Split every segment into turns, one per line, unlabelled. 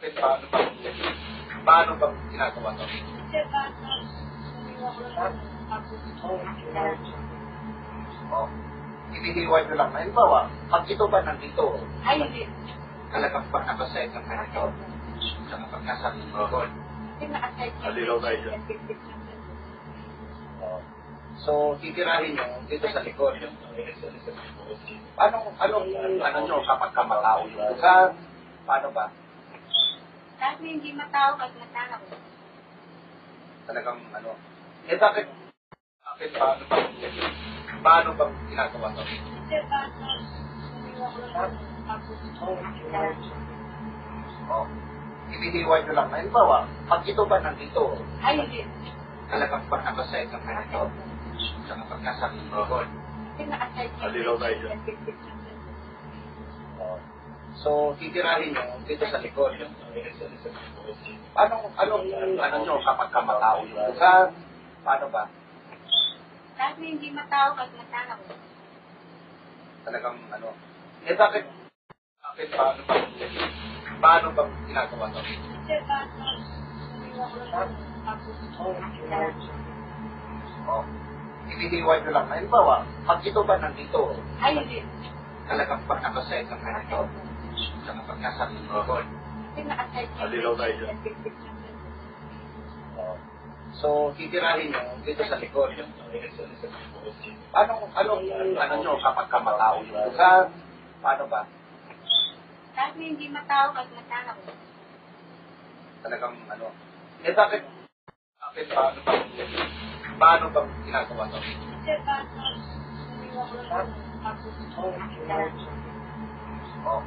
Bakit paano bang ginagawa to? Oh, inihiwan nyo lang. Halimbawa, pag ito ba nandito,
Ay, hindi.
talagang pa nakaset ang ganito. Saka pag nasa likod.
Alilaw tayo dyan.
Oh. So, titirahin nyo dito sa likod. Ano nyo kapag kamatao yung lugar? Paano ba?
Kahit na hindi matao, kahit matao.
Talagang bakit paano bang ginagawa to? Oh, inihiwan nyo lang. Halimbawa, pag ito ba nandito,
Ay, hindi.
talagang pa nakaset ang ganito. Saka pag nasa likod.
Alilaw tayo dyan.
Oh. So, titirahin nyo dito sa likod. Ano nyo kapag kamatao yung lugar? Paano ba?
Kahit na hindi matao, kahit matao.
Talagang bakit paano bang ginagawa to? Oh, inihiwan nyo lang. Halimbawa, pag ito ba nandito,
Ay, hindi.
talagang pa nakaset ang ganito. Saka pag nasa likod.
Alilaw tayo dyan.
Oh. So, titirahin nyo dito sa likod. Ano nyo kapag kamatao yung lugar? Paano ba?
Kahit na hindi matao, kahit matao.
Talagang bakit paano bang ginagawa to? Oh,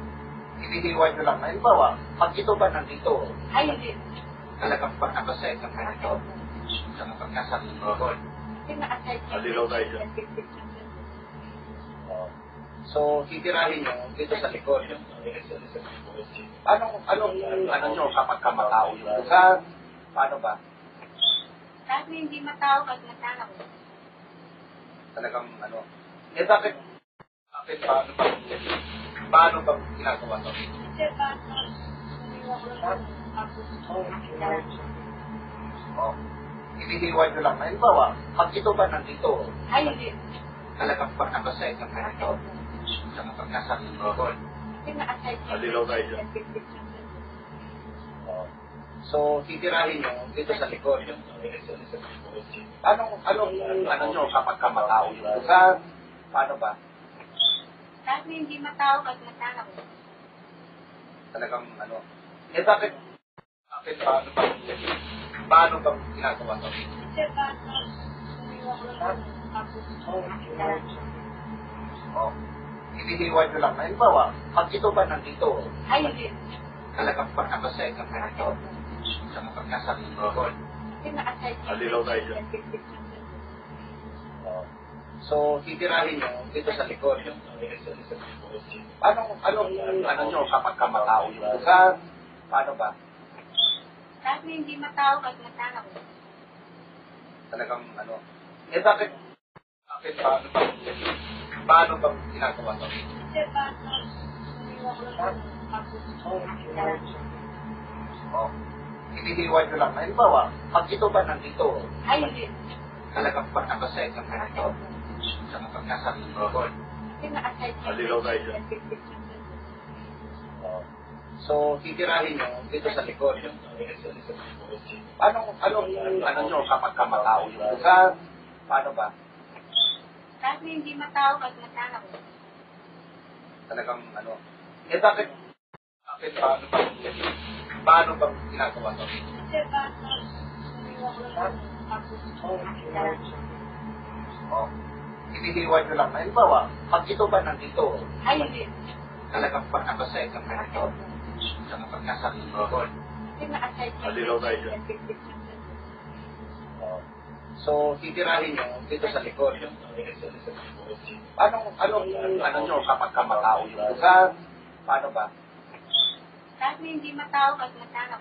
inihiwan nyo lang. Halimbawa, pag ito ba nandito,
Ay, hindi.
talagang pa nakaset ang ganito. Saka pag nasa likod.
Alilaw tayo dyan.
Oh. So, titirahin nyo dito sa likod. Ano nyo kapag kamatao yung lugar? Paano ba?
Kahit na hindi matao, kahit matao.
Talagang bakit paano bang ginagawa to? Oh, inihiwan nyo lang. Halimbawa, pag ito ba nandito,
Ay, hindi.
talagang pa nakaset ang ganito. Saka pag nasa likod.
Alilaw tayo dyan.
Oh. So, titirahin nyo dito sa likod. Ano nyo kapag kamatao yung lugar? Paano ba?
Kahit na hindi matao, kahit matao.
Talagang bakit paano bang ginagawa to? Oh, inihiwan nyo lang. Halimbawa, pag ito ba nandito,
Ay, hindi.
talagang pa nakaset ang ganito. Saka pag nasa likod.
Alilaw tayo dyan.
Oh. So, titirahin nyo dito sa likod. Ano nyo kapag kamatao yung lugar? Paano ba?
Kahit na hindi matao, kahit matao.
Talagang bakit paano bang ginagawa to? Oh, inihiwan nyo lang. Halimbawa, pag ito ba nandito,
Ay, hindi.
talagang pa nakaset ang ganito. Saka pag nasa likod.
Alilaw tayo dyan.
Oh. So, titirahin nyo dito sa likod. Ano nyo kapag kamatao yung lugar? Paano ba?
Kahit na hindi matao, kahit matao.
Talagang bakit paano bang ginagawa to? Oh, inihiwan nyo lang. Halimbawa, pag ito ba nandito,
Ay, hindi.
talagang pa nakaset ang ganito. Saka pag nasa likod.
Alilaw tayo dyan.
Oh. So, titirahin nyo dito sa likod. Ano nyo kapag kamatao yung lugar? Paano ba?
Kahit na hindi matao, kahit matao.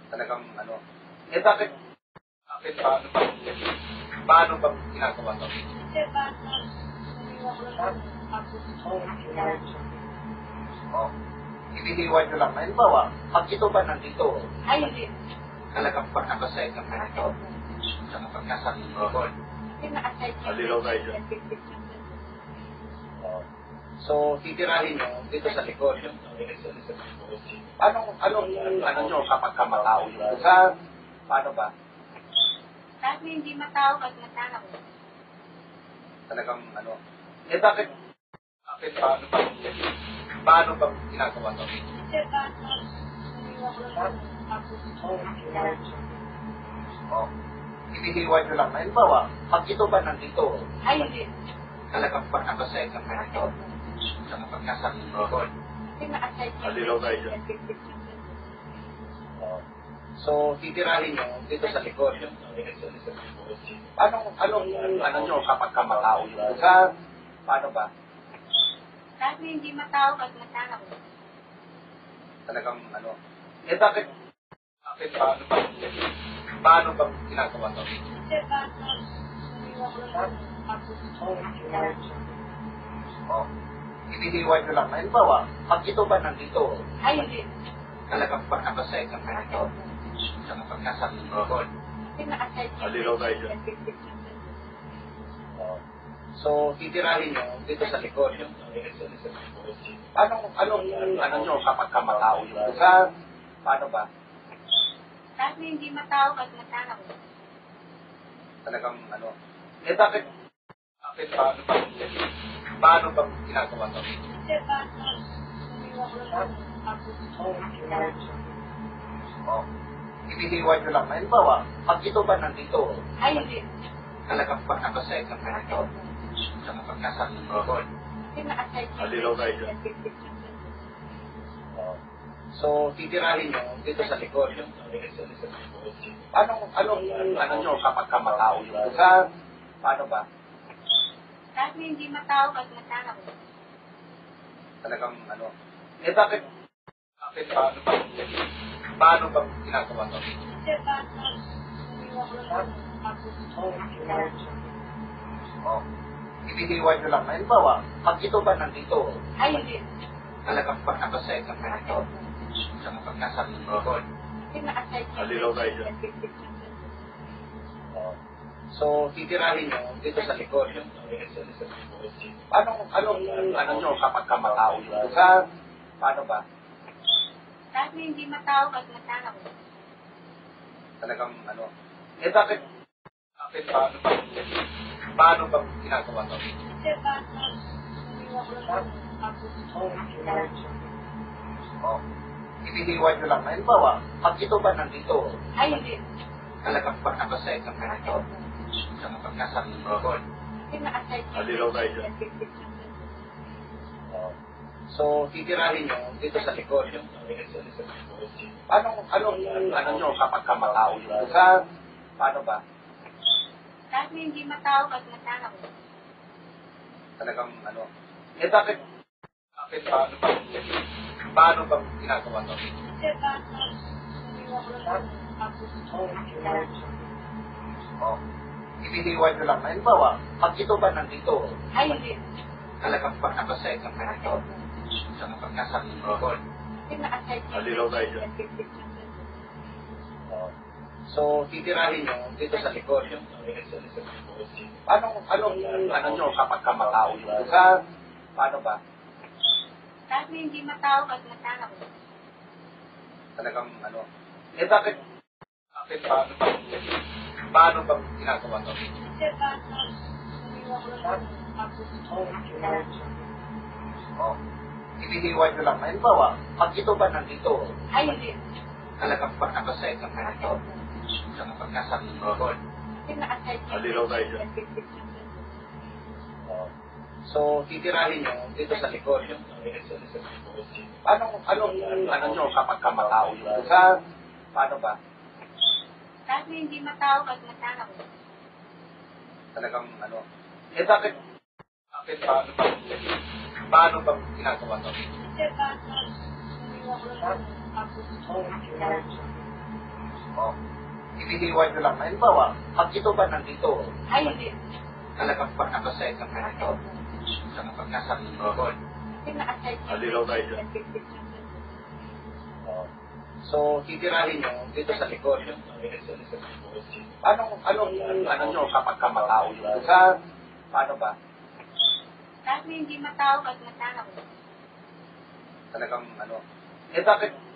Talagang bakit paano bang ginagawa to?
Diba?
Oh, hinihiwa nyo lang. Halimbawa, pag ito ba nandito,
Ay, hindi.
talagang pag nakaset ang ganito, sa kapag nasa likod.
Kasi naka-side ka.
Alilaw tayo dyan.
So, titirahin nyo dito sa likod. Anong nyo kapag kamatao yung ugat? Paano ba?
Kahit hindi matawag at matawag.
Talagang bakit paano bang ginagawa to?
Kasi ba,
Oh, hinihiwa nyo lang. Halimbawa, pag ito ba nandito,
ay, hindi.
talagang pag nakaset ang ganito, sa kapag nasa likod.
Kasi naka-side ka.
Alilaw tayo dyan.
So, titirahin nyo dito sa likod. Anong nyo kapag kamatao yung ugat? Paano ba?
Kahit hindi matawag at matawag.
Talagang bakit paano bang ginagawa to?
Kasi ba,
Oh, hinihiwa nyo lang. Halimbawa, pag ito ba nandito,
ay, hindi.
talagang pag nakaset ang ganito, sa kapag nasa likod.
Kasi naka-side ka.
Alilaw tayo dyan.
So, titirahin nyo dito sa likod. Anong nyo kapag kamatao yung ugat? Paano ba?
Kahit hindi matawag at matawag.
Talagang bakit paano bang ginagawa to?
Kasi ba,
Oh, hinihiwa nyo lang. Halimbawa, pag ito ba nandito,
ay, hindi.
talagang pag nakaset ang ganito, sa kapag nasa likod.
Kasi naka-side ka.
Alilaw tayo dyan.
So, titirahin nyo dito sa likod. Anong nyo kapag kamatao yung ugat? Paano ba?
Kahit hindi matawag at matawag.
Talagang bakit paano bang ginagawa to?
Kasi ba,
Oh, hinihiwa nyo lang. Halimbawa, pag ito ba nandito,
ay, hindi.
talagang pag nakaset ang ganito, sa kapag nasa likod.
Kasi naka-side ka.
Alilaw tayo dyan.
So, titirahin nyo dito sa likod. Anong nyo kapag kamatao yung ugat? Paano ba?
Kahit hindi matawag at matawag.
Talagang bakit paano bang ginagawa to?
Kasi ba,
Oh, hinihiwa nyo lang. Halimbawa, pag ito ba nandito,
ay, hindi.
talagang pag nakaset ang ganito, sa kapag nasa likod.
Kasi naka-side ka.
Alilaw tayo dyan.
So, titirahin nyo dito sa likod. Anong nyo kapag kamatao yung ugat? Paano ba?
Kahit hindi matawag at matawag.
Talagang bakit paano bang ginagawa to?
Kasi ba,
Oh, hinihiwa nyo lang. Halimbawa, pag ito ba nandito,
ay, hindi.
talagang pag nakaset ang ganito, sa kapag nasa likod.
Kasi naka-side ka.
Alilaw tayo dyan.
So, titirahin nyo dito sa likod. Anong nyo kapag kamatao yung ugat? Paano ba?
Kahit hindi matawag at matawag.
Talagang bakit paano bang ginagawa to?
Kasi ba,
Oh, hinihiwa nyo lang. Halimbawa, pag ito ba nandito,
ay, hindi.
talagang pag nakaset ang ganito, sa kapag nasa likod.
Kasi naka-side ka.
Alilaw tayo dyan.
So, titirahin nyo dito sa likod. Anong nyo kapag kamatao yung ugat? Paano ba?
Kahit hindi matawag at matawag.
Talagang bakit paano bang ginagawa to?
Kasi ba,
Oh, hinihiwa nyo lang. Halimbawa, pag ito ba nandito,
ay, hindi.
talagang pag nakaset ang ganito, sa kapag nasa likod.
Kasi naka-side ka.
Alilaw tayo dyan.
So, titirahin nyo dito sa likod. Anong ano nyo kapag kamatao yung lugar? Paano ba?
Kahit na hindi matao, kahit matao.
Talagang ano? Eh bakit